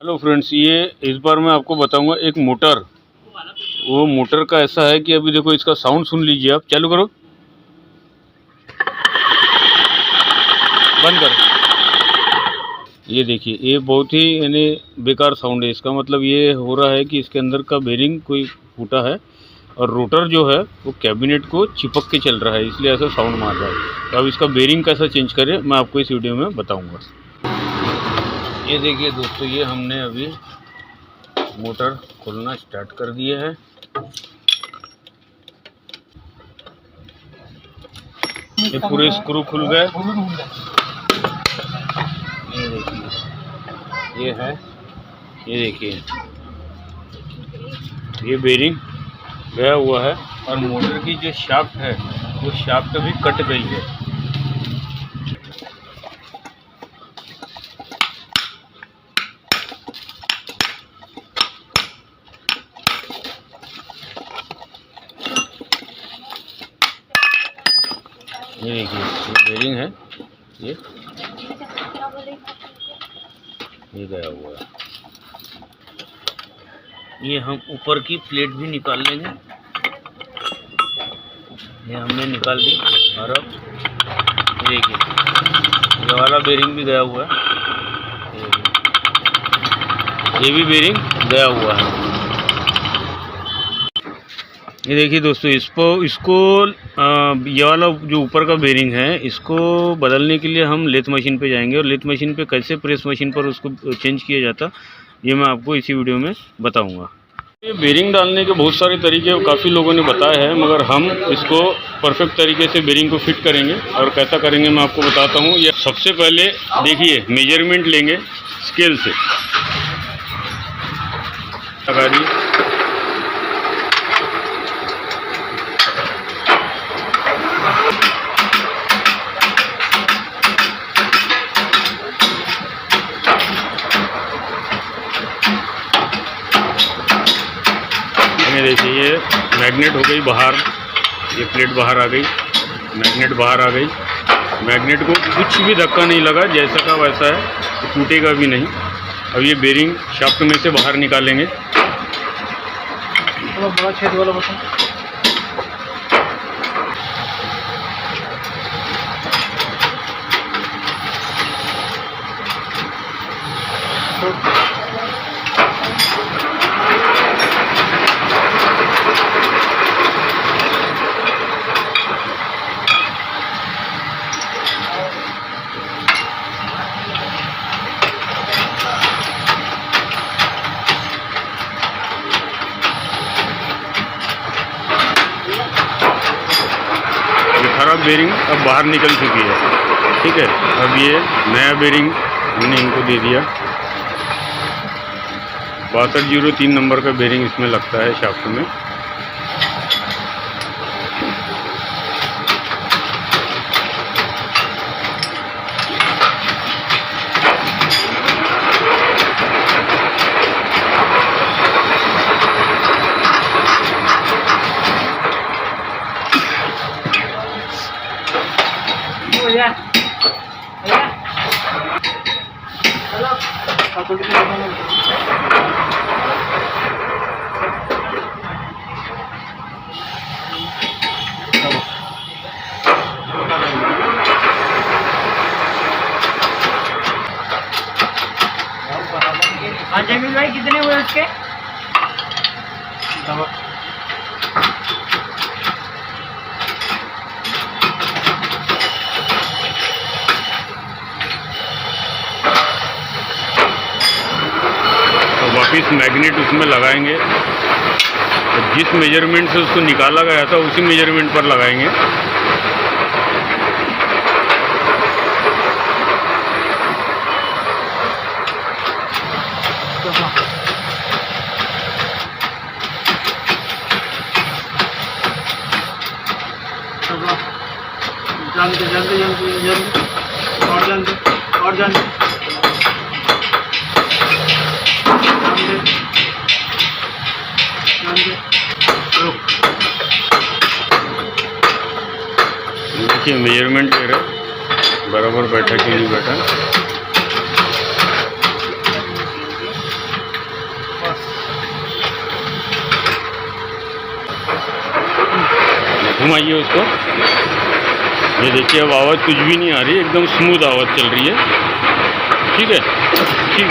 Hello friends, ये इस बार मैं आपको बताऊंगा एक मोटर। वो मोटर का ऐसा है कि अभी देखो इसका साउंड सुन लीजिए आप। चालू करो, बंद करो। ये देखिए, ये बहुत ही यानी बेकार साउंड है। इसका मतलब ये हो रहा है कि इसके अंदर का बेरिंग कोई फूटा है और रोटर जो है वो कैबिनेट को चिपक के चल रहा है, इसलिए ऐसा साउंड मार रहा है। तो अब इसका बेरिंग कैसा चेंज करें मैं आपको इस वीडियो में बताऊँगा। ये देखिए दोस्तों, ये हमने अभी मोटर खोलना स्टार्ट कर दिया है। ये पूरे स्क्रू खुल गए। ये देखिए, ये है, ये देखिए, ये बेरिंग गया हुआ है और मोटर की जो शाफ्ट है वो शाफ्ट भी कट गई है। ये देखिए, ये बेरिंग है, ये गया हुआ है। ये हम ऊपर की प्लेट भी निकाल लेंगे। ये हमने निकाल दी और अब ये देखिए, ये वाला बेरिंग भी गया हुआ है। ये भी बेरिंग गया हुआ है। ये देखिए दोस्तों, इसको ये वाला जो ऊपर का बेरिंग है इसको बदलने के लिए हम लेथ मशीन पे जाएंगे और लेथ मशीन पे कैसे प्रेस मशीन पर उसको चेंज किया जाता ये मैं आपको इसी वीडियो में बताऊंगा। ये बेरिंग डालने के बहुत सारे तरीके काफ़ी लोगों ने बताए हैं, मगर हम इसको परफेक्ट तरीके से बेरिंग को फिट करेंगे और कैसा करेंगे मैं आपको बताता हूँ। ये सबसे पहले देखिए, मेजरमेंट लेंगे स्केल से, लगा दी। देखिए, ये मैग्नेट हो गई बाहर, ये प्लेट बाहर आ गई, मैग्नेट बाहर आ गई। मैग्नेट को कुछ भी धक्का नहीं लगा, जैसा का वैसा है, तो टूटेगा भी नहीं। अब ये बेरिंग शाफ्ट में से बाहर निकालेंगे। बड़ा छेद वाला बटन, खराब बेरिंग अब बाहर निकल चुकी है। ठीक है, अब ये नया बेरिंग हमने इनको दे दिया। 6203 नंबर का बेरिंग इसमें लगता है शाफ्ट में। जमीन भाई कितने हुए उसके? वापिस मैग्नेट उसमें लगाएंगे और जिस मेजरमेंट से उसको निकाला गया था उसी मेजरमेंट पर लगाएंगे। जल्दी जल्दी जल्दी जल्दी और जल्दी और जल्दी। देखिए, मेजरमेंट ले रहे बराबर बैठा कि नहीं बैठा। घुमाइए उसको। ये देखिए अब आवाज़ कुछ भी नहीं आ रही, एकदम स्मूथ आवाज़ चल रही है। ठीक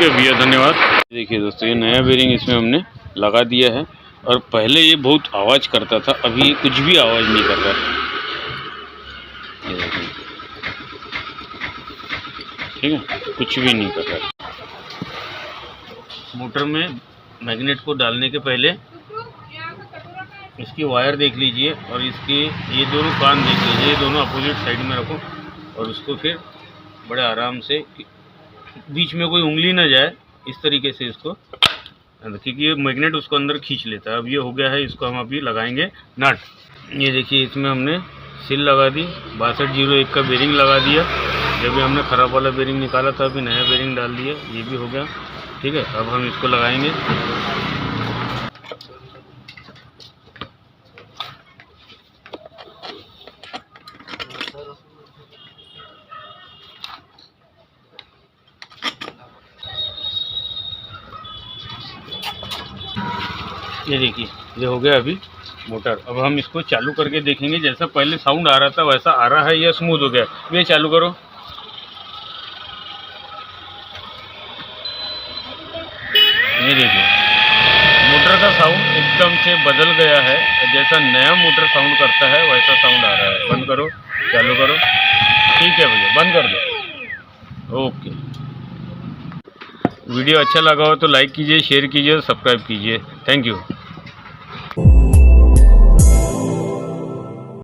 है भैया, धन्यवाद। देखिए दोस्तों, ये नया बेरिंग इसमें हमने लगा दिया है और पहले ये बहुत आवाज़ करता था, अभी ये कुछ भी आवाज़ नहीं कर रहा है। ये देखिए, ठीक है, कुछ भी नहीं कर रहा है। मोटर में मैग्नेट को डालने के पहले इसकी वायर देख लीजिए और इसके ये दोनों कान देख लीजिए, ये दोनों अपोजिट साइड में रखो और उसको फिर बड़े आराम से, बीच में कोई उंगली ना जाए, इस तरीके से इसको, क्योंकि ये मैग्नेट उसको अंदर खींच लेता है। अब ये हो गया है, इसको हम अभी लगाएंगे नट। ये देखिए, इसमें हमने सील लगा दी, 6201 का बेरिंग लगा दिया। जब भी हमने ख़राब वाला बेरिंग निकाला था, अभी नया बेरिंग डाल दिया, ये भी हो गया। ठीक है, अब हम इसको लगाएंगे। ये देखिए, ये हो गया अभी मोटर। अब हम इसको चालू करके देखेंगे, जैसा पहले साउंड आ रहा था वैसा आ रहा है या स्मूथ हो गया। ये चालू करो। ये देखिए, मोटर का साउंड एकदम से बदल गया है, जैसा नया मोटर साउंड करता है वैसा साउंड आ रहा है। बंद करो, चालू करो। ठीक है भैया, बंद कर दो। ओके। वीडियो अच्छा लगा हो तो लाइक कीजिए, शेयर कीजिए और सब्सक्राइब कीजिए। Thank you.